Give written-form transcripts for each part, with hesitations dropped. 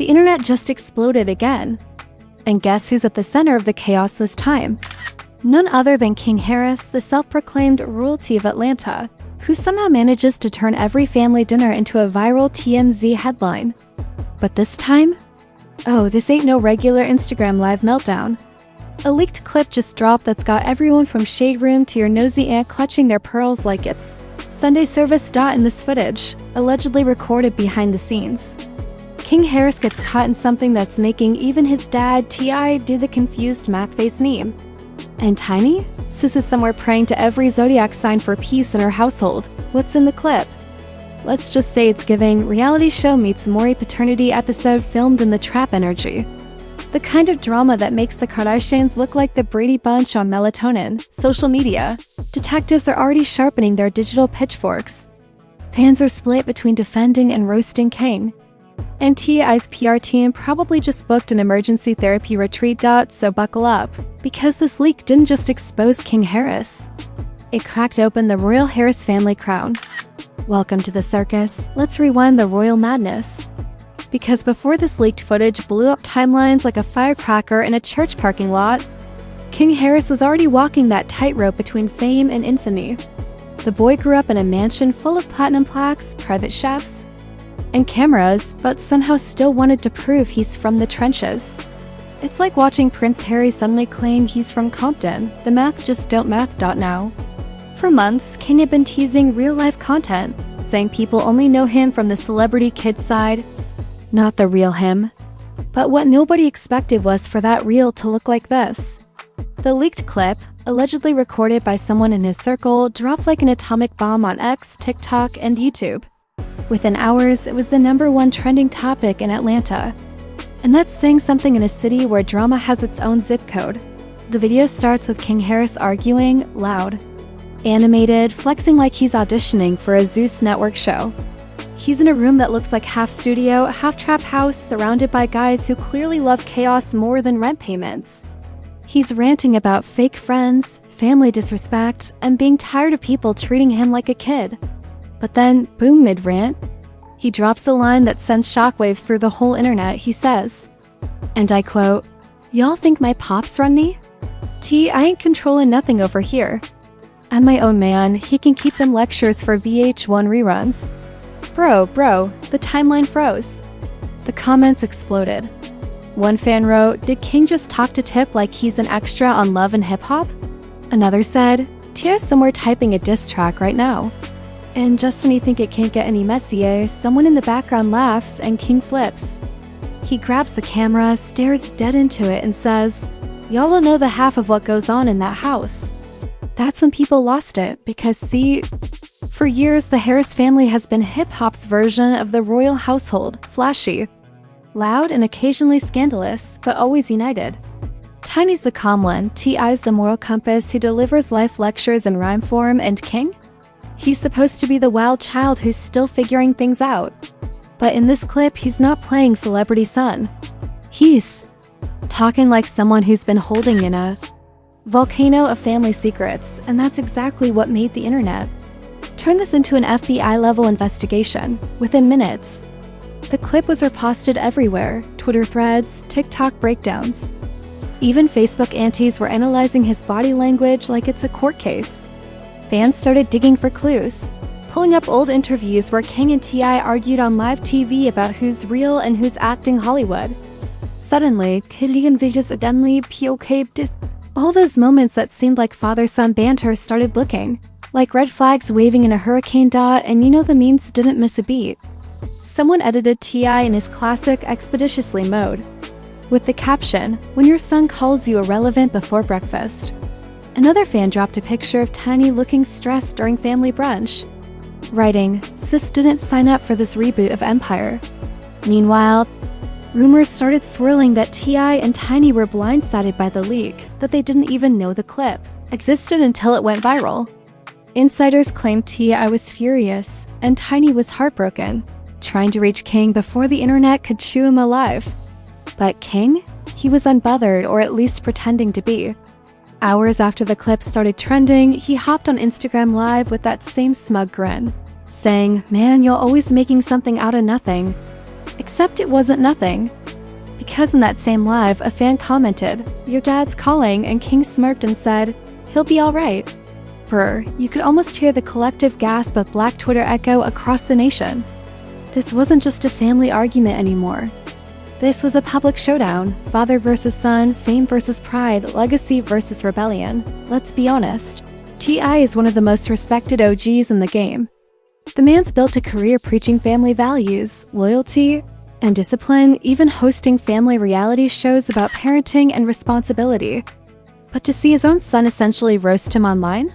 the internet just exploded again. And guess who's at the center of the chaos this time? None other than King Harris, the self-proclaimed royalty of Atlanta, who somehow manages to turn every family dinner into a viral TMZ headline. But this time? Oh, this ain't no regular Instagram live meltdown. A leaked clip just dropped that's got everyone from Shade Room to your nosy aunt clutching their pearls like it's Sunday service. In this footage, allegedly recorded behind the scenes, King Harris gets caught in something that's making even his dad, T.I., do the confused math face meme. And Tiny? Sis is somewhere praying to every zodiac sign for peace in her household. What's in the clip? Let's just say it's giving reality show meets Maury paternity episode filmed in the trap energy. The kind of drama that makes the Kardashians look like the Brady Bunch on melatonin. Social media. Detectives are already sharpening their digital pitchforks. Fans are split between defending and roasting King. And T.I.'s PR team probably just booked an emergency therapy retreat. So buckle up, because this leak didn't just expose King Harris. It cracked open the royal Harris family crown. Welcome to the circus. Let's rewind the royal madness. Because before this leaked footage blew up timelines like a firecracker in a church parking lot, King Harris was already walking that tightrope between fame and infamy. The boy grew up in a mansion full of platinum plaques, private chefs, and cameras, but somehow still wanted to prove he's from the trenches. It's like watching Prince Harry suddenly claim he's from Compton. The math just don't math. Now. For months, King had been teasing real-life content, saying people only know him from the celebrity kid side, not the real him. But what nobody expected was for that real to look like this. The leaked clip, allegedly recorded by someone in his circle, dropped like an atomic bomb on X, TikTok, and YouTube. Within hours, it was the #1 trending topic in Atlanta. And that's saying something in a city where drama has its own zip code. The video starts with King Harris arguing, loud, animated, flexing like he's auditioning for a Zeus Network show. He's in a room that looks like half studio, half trap house, surrounded by guys who clearly love chaos more than rent payments. He's ranting about fake friends, family disrespect, and being tired of people treating him like a kid. But then, boom, mid-rant, he drops a line that sends shockwaves through the whole internet. He says, and I quote, "Y'all think my pops run me? I ain't controlling nothing over here. I'm my own man, he can keep them lectures for VH1 reruns." Bro, the timeline froze. The comments exploded. One fan wrote, "Did King just talk to Tip like he's an extra on Love and Hip Hop?" Another said, "Tia's somewhere typing a diss track right now." And just when you think it can't get any messier, someone in the background laughs and King flips. He grabs the camera, stares dead into it, and says, "Y'all don't know the half of what goes on in that house." That's when people lost it, because see, for years the Harris family has been hip-hop's version of the royal household, flashy, loud and occasionally scandalous, but always united. Tiny's the calm one, T.I.'s the moral compass who delivers life lectures in rhyme form, and King? He's supposed to be the wild child who's still figuring things out. But in this clip, he's not playing celebrity son. He's talking like someone who's been holding in a volcano of family secrets, and that's exactly what made the internet. Turn this into an FBI-level investigation within minutes. The clip was reposted everywhere, Twitter threads, TikTok breakdowns. Even Facebook aunties were analyzing his body language like it's a court case. Fans started digging for clues, pulling up old interviews where King and T.I. argued on live TV about who's real and who's acting Hollywood. Suddenly, all those moments that seemed like father-son banter started looking like red flags waving in a hurricane. And you know the memes didn't miss a beat. Someone edited T.I. in his classic expeditiously mode, with the caption, "When your son calls you irrelevant before breakfast." Another fan dropped a picture of Tiny looking stressed during family brunch, writing, "Sis didn't sign up for this reboot of Empire." Meanwhile, rumors started swirling that T.I. and Tiny were blindsided by the leak, that they didn't even know the clip existed until it went viral. Insiders claimed T.I. was furious, and Tiny was heartbroken, trying to reach King before the internet could chew him alive. But King? He was unbothered, or at least pretending to be. Hours after the clip started trending, he hopped on Instagram Live with that same smug grin, saying, "Man, you're always making something out of nothing." Except it wasn't nothing. Because in that same live, a fan commented, "Your dad's calling," and King smirked and said, "He'll be alright." Brr, you could almost hear the collective gasp of Black Twitter echo across the nation. This wasn't just a family argument anymore. This was a public showdown. Father versus son, fame versus pride, legacy versus rebellion. Let's be honest. T.I. is one of the most respected OGs in the game. The man's built a career preaching family values, loyalty, and discipline, even hosting family reality shows about parenting and responsibility. But to see his own son essentially roast him online?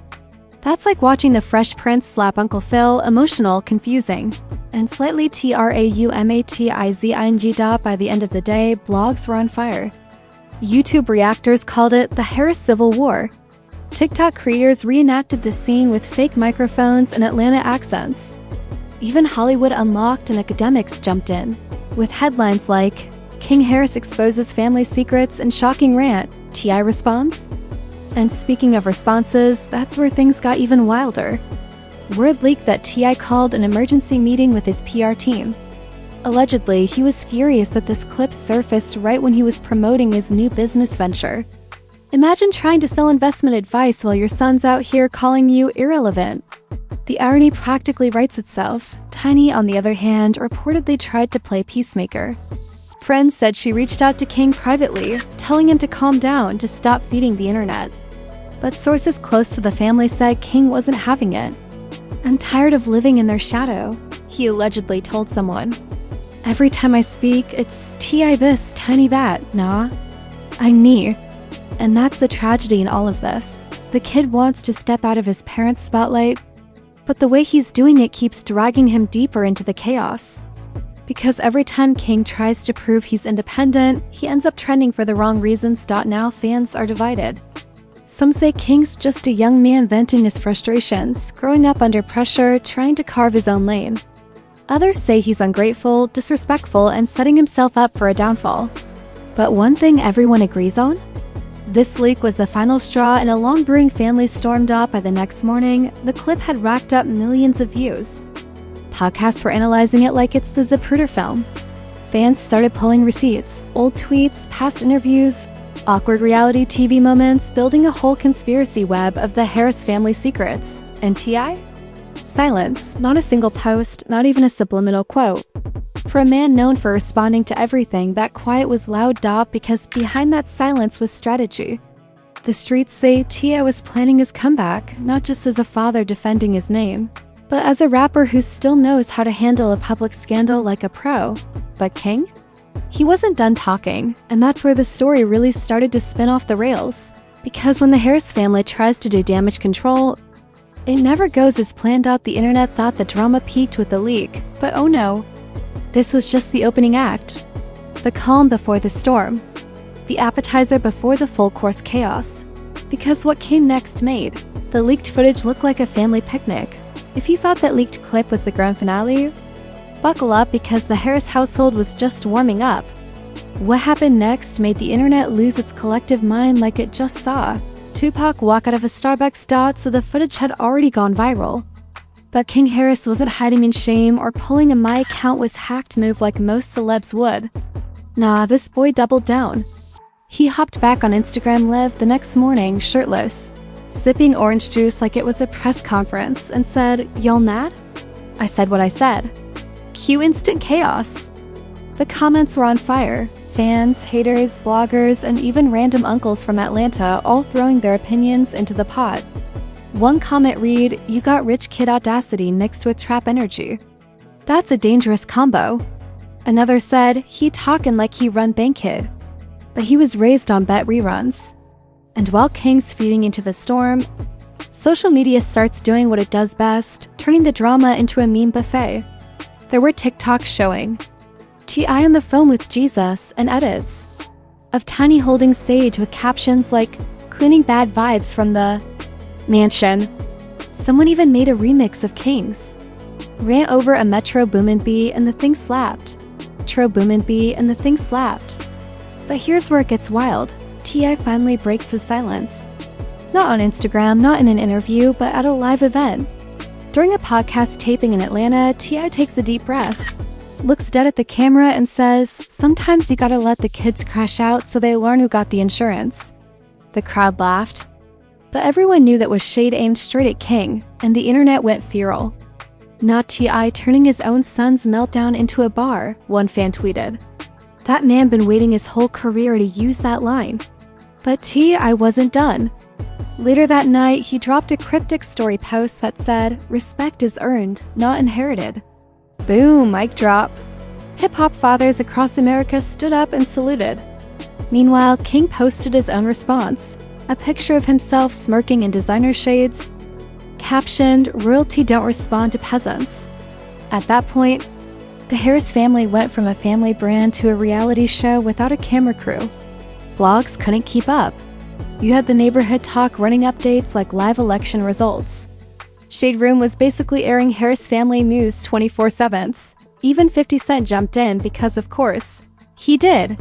That's like watching the Fresh Prince slap Uncle Phil, emotional, confusing, and slightly traumatizing. By the end of the day, blogs were on fire. YouTube reactors called it the Harris Civil War. TikTok creators reenacted the scene with fake microphones and Atlanta accents. Even Hollywood Unlocked and academics jumped in, with headlines like, "King Harris exposes family secrets and shocking rant, T.I. responds." And speaking of responses, that's where things got even wilder. Word leaked that T.I. called an emergency meeting with his PR team. Allegedly, he was furious that this clip surfaced right when he was promoting his new business venture. Imagine trying to sell investment advice while your son's out here calling you irrelevant. The irony practically writes itself. Tiny, on the other hand, reportedly tried to play peacemaker. Friends said she reached out to King privately, telling him to calm down, to stop feeding the internet. But sources close to the family said King wasn't having it. "I'm tired of living in their shadow," he allegedly told someone. "Every time I speak, it's T.I. this, Tiny that, nah. I'm me." And that's the tragedy in all of this. The kid wants to step out of his parents' spotlight, but the way he's doing it keeps dragging him deeper into the chaos. Because every time King tries to prove he's independent, he ends up trending for the wrong reasons. Now fans are divided. Some say King's just a young man venting his frustrations, growing up under pressure, trying to carve his own lane. Others say he's ungrateful, disrespectful, and setting himself up for a downfall. But one thing everyone agrees on? This leak was the final straw, and a long brewing family stormed out. By the next morning, the clip had racked up millions of views. Podcasts were analyzing it like it's the Zapruder film. Fans started pulling receipts, old tweets, past interviews, awkward reality TV moments, building a whole conspiracy web of the Harris family secrets. And T.I.? Silence. Not a single post, not even a subliminal quote. For a man known for responding to everything, that quiet was loud. Because behind that silence was strategy. The streets say T.I. was planning his comeback, not just as a father defending his name, but as a rapper who still knows how to handle a public scandal like a pro. But King? He wasn't done talking, and that's where the story really started to spin off the rails. Because when the Harris family tries to do damage control, it never goes as planned. The internet thought the drama peaked with the leak, but oh no. This was just the opening act. The calm before the storm. The appetizer before the full-course chaos. Because what came next made the leaked footage look like a family picnic. If you thought that leaked clip was the grand finale, buckle up, because the Harris household was just warming up. What happened next made the internet lose its collective mind like it just saw Tupac walk out of a Starbucks. So the footage had already gone viral. But King Harris wasn't hiding in shame or pulling a "my account was hacked" move like most celebs would. Nah, this boy doubled down. He hopped back on Instagram Live the next morning, shirtless, sipping orange juice like it was a press conference, and said, "Y'all mad? I said what I said." Cue instant chaos. The comments were on fire. Fans, haters, bloggers, and even random uncles from Atlanta all throwing their opinions into the pot. One comment read, "You got rich kid audacity mixed with trap energy. That's a dangerous combo." Another said, "He talkin' like he run Bankhead, but he was raised on bet reruns." And while King's feeding into the storm, social media starts doing what it does best, turning the drama into a meme buffet. There were TikToks showing T.I. on the phone with Jesus and edits of Tiny holding Sage with captions like, "Cleaning bad vibes from the mansion." Someone even made a remix of King's "Ran over a Metro Boomin' Bee and the thing slapped." Metro Boomin' Bee and the thing slapped. But here's where it gets wild. T.I. finally breaks his silence. Not on Instagram, not in an interview, but at a live event. During a podcast taping in Atlanta, T.I. takes a deep breath. looks dead at the camera and says, "Sometimes you gotta let the kids crash out so they learn who got the insurance." The crowd laughed, but everyone knew that was shade aimed straight at King, and the internet went feral. "Not T.I. turning his own son's meltdown into a bar," one fan tweeted. That man been waiting his whole career to use that line. But T.I. wasn't done. Later that night, he dropped a cryptic story post that said, "Respect is earned, not inherited." Boom, mic drop. Hip-hop fathers across America stood up and saluted. Meanwhile, King posted his own response, a picture of himself smirking in designer shades, captioned, "Royalty don't respond to peasants." At that point, the Harris family went from a family brand to a reality show without a camera crew. Blogs couldn't keep up. You had the neighborhood talk running updates like live election results. Shade Room was basically airing Harris family news 24/7. Even 50 Cent jumped in because, of course, he did.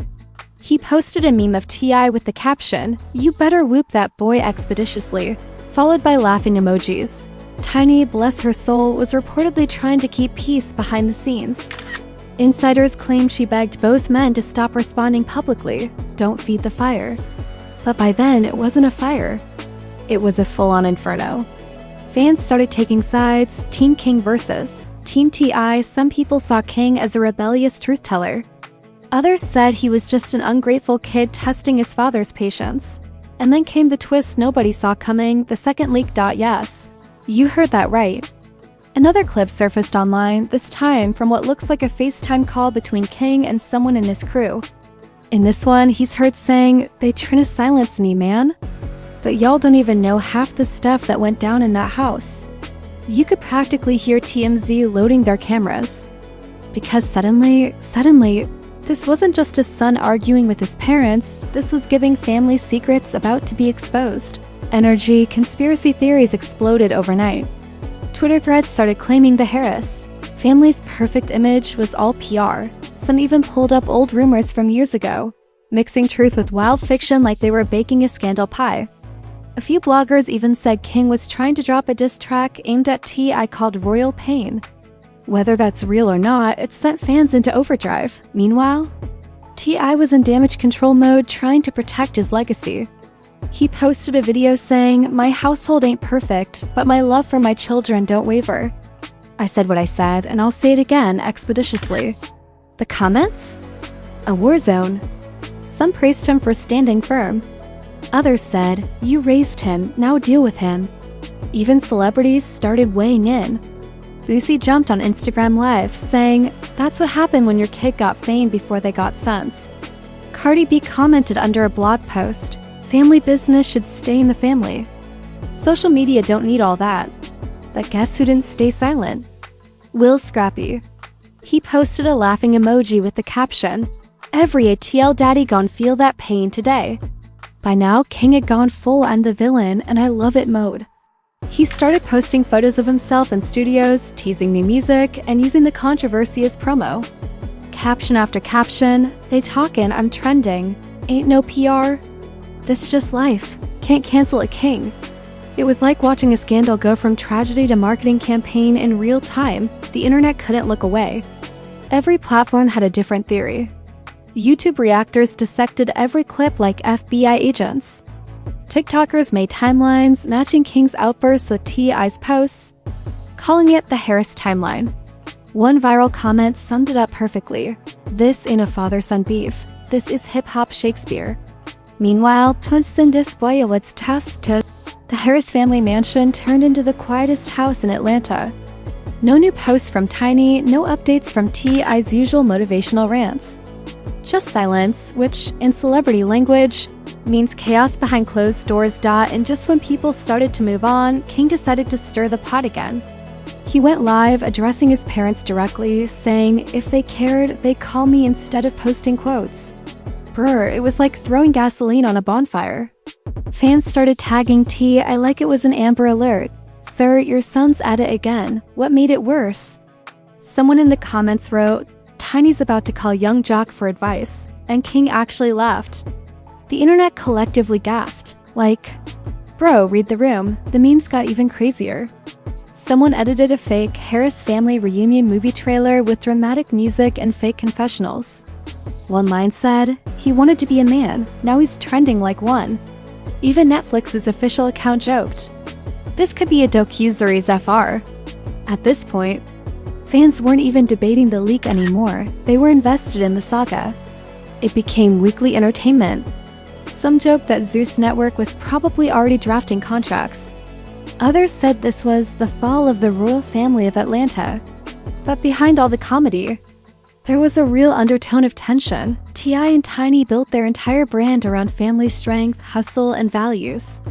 He posted a meme of T.I. with the caption, "You better whoop that boy expeditiously," followed by laughing emojis. Tiny, bless her soul, was reportedly trying to keep peace behind the scenes. Insiders claim she begged both men to stop responding publicly, "Don't feed the fire." But by then, it wasn't a fire. It was a full-on inferno. Fans started taking sides, Team King versus Team T.I. Some people saw King as a rebellious truth-teller. Others said he was just an ungrateful kid testing his father's patience. And then came the twist nobody saw coming, the second leak. Yes, you heard that right. Another clip surfaced online, this time from what looks like a FaceTime call between King and someone in his crew. In this one, he's heard saying, "They trying to silence me, man. But y'all don't even know half the stuff that went down in that house." You could practically hear TMZ loading their cameras. Because suddenly, this wasn't just a son arguing with his parents, this was giving family secrets about to be exposed. Energy, conspiracy theories exploded overnight. Twitter threads started claiming the Harris family's perfect image was all PR. Some even pulled up old rumors from years ago, mixing truth with wild fiction like they were baking a scandal pie. A few bloggers even said King was trying to drop a diss track aimed at T.I. called Royal Pain. Whether that's real or not, it sent fans into overdrive. Meanwhile, T.I. was in damage control mode trying to protect his legacy. He posted a video saying, "My household ain't perfect, but my love for my children don't waver. I said what I said, and I'll say it again expeditiously." The comments? A war zone. Some praised him for standing firm. Others said, "You raised him, now deal with him." Even celebrities started weighing in. Boosie jumped on Instagram Live, saying, "That's what happened when your kid got fame before they got sense." Cardi B commented under a blog post, "Family business should stay in the family." Social media don't need all that. But guess who didn't stay silent? Will Scrappy. He posted a laughing emoji with the caption, "Every ATL daddy gon' feel that pain today." By now, King had gone full "I'm the villain and I love it" mode. He started posting photos of himself in studios, teasing new music, and using the controversy as promo. Caption after caption, "They talkin', I'm trending. Ain't no PR. This just life. Can't cancel a king." It was like watching a scandal go from tragedy to marketing campaign in real time. The internet couldn't look away. Every platform had a different theory. YouTube reactors dissected every clip like FBI agents. TikTokers made timelines matching King's outbursts with T.I.'s posts, calling it the Harris timeline. One viral comment summed it up perfectly. "This ain't a father-son beef. This is hip-hop Shakespeare." Meanwhile, the Harris family mansion turned into the quietest house in Atlanta. No new posts from Tiny, no updates from T.I.'s usual motivational rants. Just silence, which, in celebrity language, means chaos behind closed doors. And just when people started to move on, King decided to stir the pot again. He went live, addressing his parents directly, saying, "If they cared, they'd call me instead of posting quotes." Brr, it was like throwing gasoline on a bonfire. Fans started tagging T.I. like it was an Amber Alert. "Sir, your son's at it again. What made it worse?" Someone in the comments wrote, "Tiny's about to call Young Jock for advice," and King actually laughed. The internet collectively gasped, like, "Bro, read the room." The memes got even crazier. someone edited a fake Harris family reunion movie trailer with dramatic music and fake confessionals. One line said, "He wanted to be a man, now he's trending like one." Even Netflix's official account joked, "This could be a docuseries FR." At this point, fans weren't even debating the leak anymore, they were invested in the saga. It became weekly entertainment. Some joked that Zeus Network was probably already drafting contracts. Others said this was the fall of the royal family of Atlanta. But behind all the comedy, there was a real undertone of tension. T.I. and Tiny built their entire brand around family strength, hustle, and values.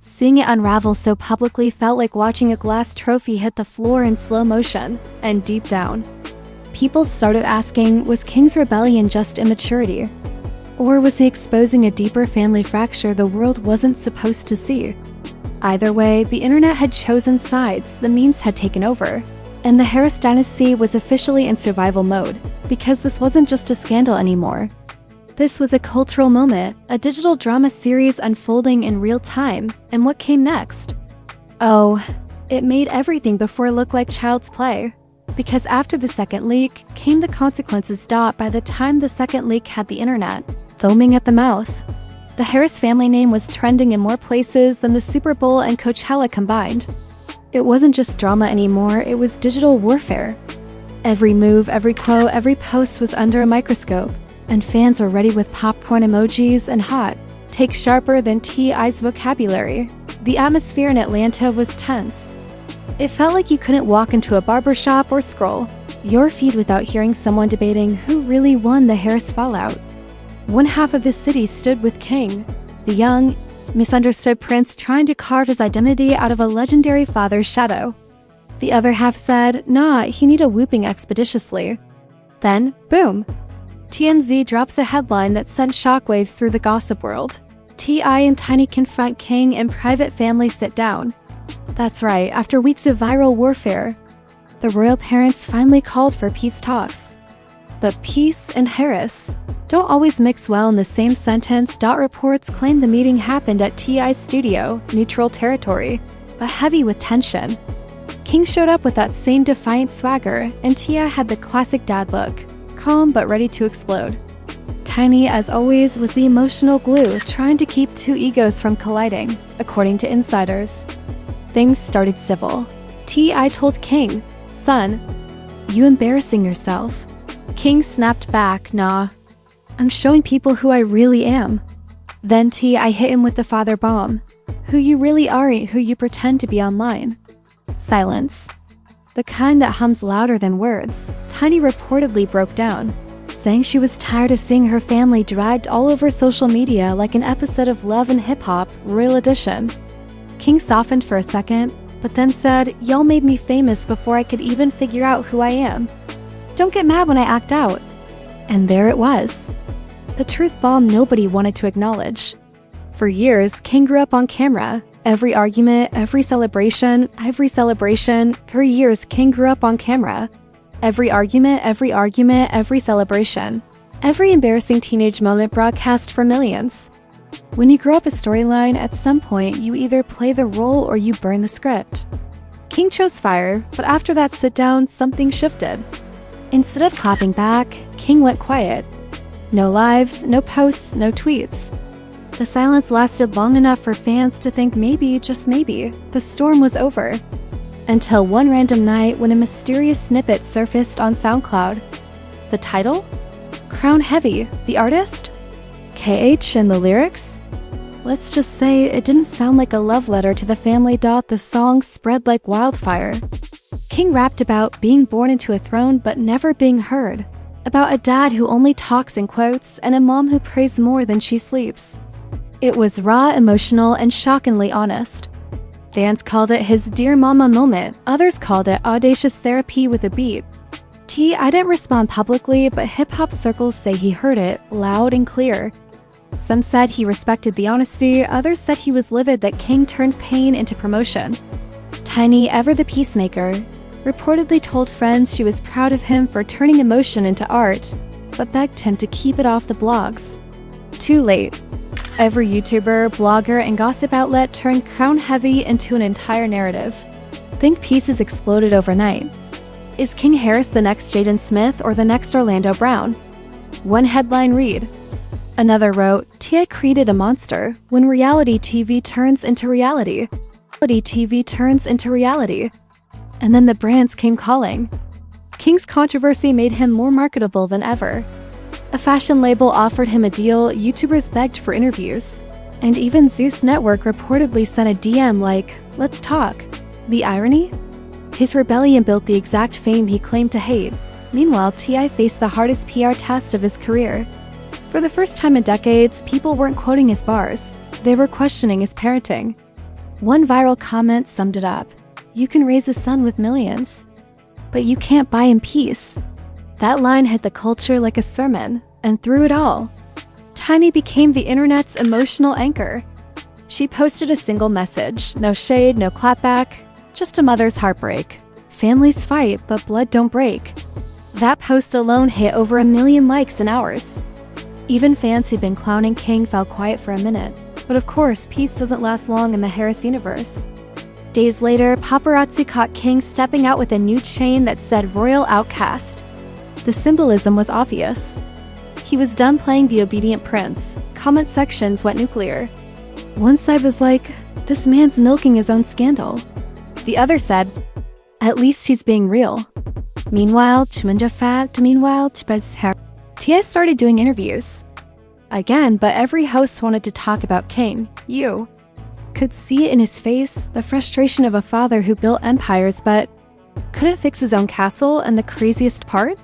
Seeing it unravel so publicly felt like watching a glass trophy hit the floor in slow motion, and deep down, people started asking, was King's rebellion just immaturity? Or was he exposing a deeper family fracture the world wasn't supposed to see? Either way, the internet had chosen sides, the memes had taken over, and the Harris dynasty was officially in survival mode, because this wasn't just a scandal anymore. This was a cultural moment, a digital drama series unfolding in real time, and what came next? Oh, it made everything before look like child's play. Because after the second leak came the consequences. By the time the second leak had the internet foaming at the mouth, the Harris family name was trending in more places than the Super Bowl and Coachella combined. It wasn't just drama anymore, it was digital warfare. Every move, every quote, every post was under a microscope, and fans were ready with popcorn emojis and hot takes sharper than T.I.'s vocabulary. The atmosphere in Atlanta was tense. It felt like you couldn't walk into a barbershop or scroll your feed without hearing someone debating who really won the Harris fallout. One half of the city stood with King, the young, misunderstood prince trying to carve his identity out of a legendary father's shadow. The other half said, nah, he need a whooping expeditiously. Then, boom! TMZ drops a headline that sent shockwaves through the gossip world. T.I. and Tiny confront King and private family sit down. That's right, after weeks of viral warfare, the royal parents finally called for peace talks. But peace and Harris don't always mix well in the same sentence. Reports claim the meeting happened at T.I.'s studio, neutral territory, but heavy with tension. King showed up with that same defiant swagger, and T.I. had the classic dad look, calm but ready to explode. Tiny, as always, was the emotional glue, trying to keep two egos from colliding, according to insiders. Things started civil. T.I. told King, "Son, you embarrassing yourself." King snapped back, "Nah, I'm showing people who I really am." Then T.I. hit him with the father bomb. "Who you really are ain't who you pretend to be online." Silence. The kind that hums louder than words. Tiny reportedly broke down, saying she was tired of seeing her family dragged all over social media like an episode of Love and Hip Hop, Royal Edition. King softened for a second, but then said, "Y'all made me famous before I could even figure out who I am. Don't get mad when I act out." And there it was. The truth bomb nobody wanted to acknowledge. For years, King grew up on camera. Every argument, every celebration. For years, King grew up on camera. Every argument, every celebration. Every embarrassing teenage moment broadcast for millions. When you grow up a storyline, at some point, you either play the role or you burn the script. King chose fire, but after that sit-down, something shifted. Instead of clapping back, King went quiet. No lives, no posts, no tweets. The silence lasted long enough for fans to think maybe, just maybe, the storm was over. Until one random night when a mysterious snippet surfaced on SoundCloud. The title? Crown Heavy. The artist? KH and the lyrics? Let's just say it didn't sound like a love letter to the family. The song spread like wildfire. King rapped about being born into a throne but never being heard. About a dad who only talks in quotes and a mom who prays more than she sleeps. It was raw, emotional, and shockingly honest. Fans called it his Dear Mama moment. Others called it audacious therapy with a beat. T.I. didn't respond publicly, but hip-hop circles say he heard it, loud and clear. Some said he respected the honesty, others said he was livid that King turned pain into promotion. Tiny, ever the peacemaker, reportedly told friends she was proud of him for turning emotion into art, but begged him to keep it off the blogs. Too late. Every YouTuber, blogger, and gossip outlet turned Crown Heavy into an entire narrative. Think pieces exploded overnight. Is King Harris the next Jaden Smith or the next Orlando Brown? One headline read. Another wrote, T.I. created a monster when reality TV turns into reality. Reality TV turns into reality. And then the brands came calling. King's controversy made him more marketable than ever. A fashion label offered him a deal, YouTubers begged for interviews, and even Zeus Network reportedly sent a DM like, let's talk. The irony? His rebellion built the exact fame he claimed to hate. Meanwhile, T.I. faced the hardest PR test of his career. For the first time in decades, people weren't quoting his bars. They were questioning his parenting. One viral comment summed it up. You can raise a son with millions, but you can't buy him peace. That line hit the culture like a sermon, and through it all, Tiny became the internet's emotional anchor. She posted a single message, no shade, no clapback, just a mother's heartbreak. Families fight, but blood don't break. That post alone hit over 1 million likes in hours. Even fans who'd been clowning King fell quiet for a minute. But of course, peace doesn't last long in the Harris universe. Days later, paparazzi caught King stepping out with a new chain that said Royal Outcast. The symbolism was obvious. He was done playing the obedient prince. Comment sections went nuclear. One side was like, this man's milking his own scandal. The other said, at least he's being real. Meanwhile, T.I. started doing interviews. Again, but every host wanted to talk about King. You could see it in his face, the frustration of a father who built empires but couldn't fix his own castle, and the craziest part?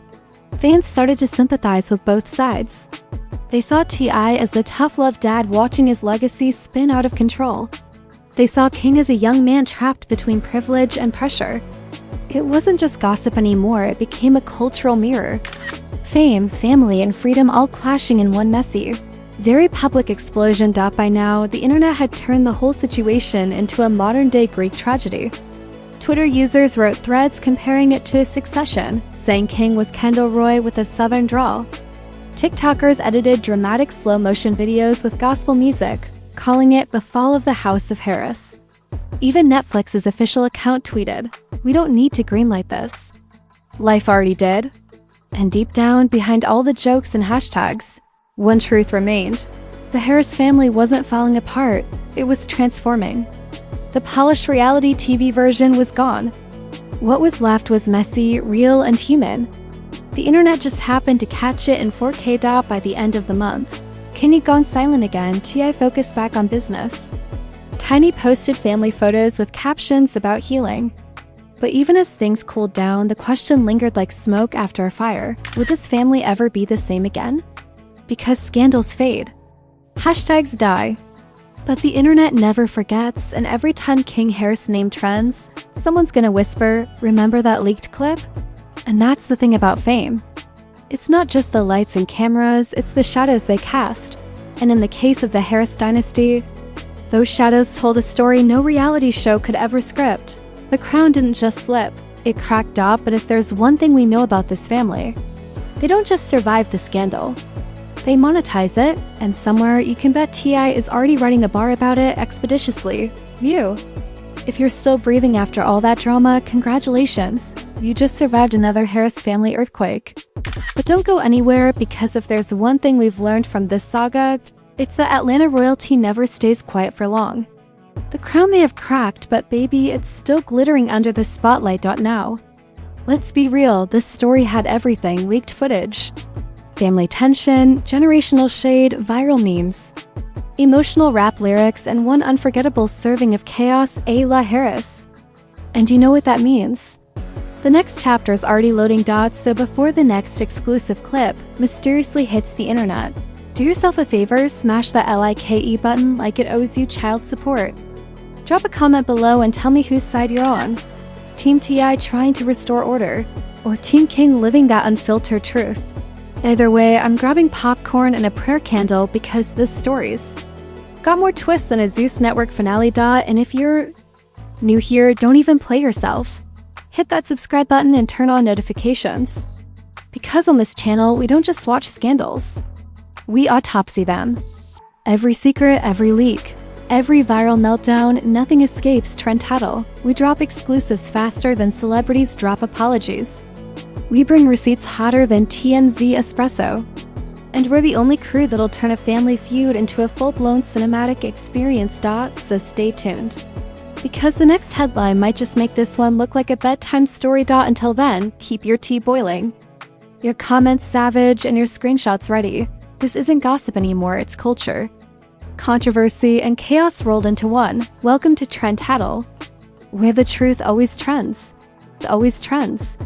Fans started to sympathize with both sides. They saw T.I. as the tough-love dad watching his legacy spin out of control. They saw King as a young man trapped between privilege and pressure. It wasn't just gossip anymore, it became a cultural mirror. Fame, family, and freedom all clashing in one messy, very public explosion. By now, the internet had turned the whole situation into a modern-day Greek tragedy. Twitter users wrote threads comparing it to Succession, saying King was Kendall Roy with a southern drawl. TikTokers edited dramatic slow-motion videos with gospel music, calling it the fall of the House of Harris. Even Netflix's official account tweeted, "We don't need to greenlight this. Life already did." And deep down, behind all the jokes and hashtags, one truth remained. The Harris family wasn't falling apart, it was transforming. The polished reality TV version was gone. What was left was messy, real, and human. The internet just happened to catch it in 4K by the end of the month. King had gone silent again, T.I. focused back on business. Tiny posted family photos with captions about healing. But even as things cooled down, the question lingered like smoke after a fire. Would this family ever be the same again? Because scandals fade. Hashtags die. But the internet never forgets, and every time King Harris name trends, someone's gonna whisper, remember that leaked clip? And that's the thing about fame. It's not just the lights and cameras, it's the shadows they cast. And in the case of the Harris dynasty, those shadows told a story no reality show could ever script. The crown didn't just slip, it cracked up, but if there's one thing we know about this family, they don't just survive the scandal. They monetize it, and somewhere you can bet T.I. is already writing a bar about it expeditiously. You. If you're still breathing after all that drama, congratulations. You just survived another Harris family earthquake. But don't go anywhere, because if there's one thing we've learned from this saga, it's that Atlanta royalty never stays quiet for long. The crown may have cracked, but baby, it's still glittering under the spotlight. Now, let's be real, this story had everything: leaked footage, family tension, generational shade, viral memes, emotional rap lyrics, and one unforgettable serving of chaos, Ayla Harris. And you know what that means? The next chapter is already loading, so before the next exclusive clip mysteriously hits the internet, do yourself a favor, smash that like button like it owes you child support. Drop a comment below and tell me whose side you're on. Team T.I. trying to restore order, or Team King living that unfiltered truth. Either way, I'm grabbing popcorn and a prayer candle because this story's got more twists than a Zeus Network finale. And if you're new here, don't even play yourself. Hit that subscribe button and turn on notifications. Because on this channel, we don't just watch scandals, we autopsy them. Every secret, every leak, Every viral meltdown, nothing escapes Trend Tattle. We drop exclusives faster than celebrities drop apologies. We bring receipts hotter than TMZ espresso. And we're the only crew that'll turn a family feud into a full-blown cinematic experience. So stay tuned, because the next headline might just make this one look like a bedtime story. Until then, keep your tea boiling, your comments savage, and your screenshots ready. This isn't gossip anymore, it's culture. Controversy and chaos rolled into one. Welcome to Trend Tattle, where the truth always trends. Always trends.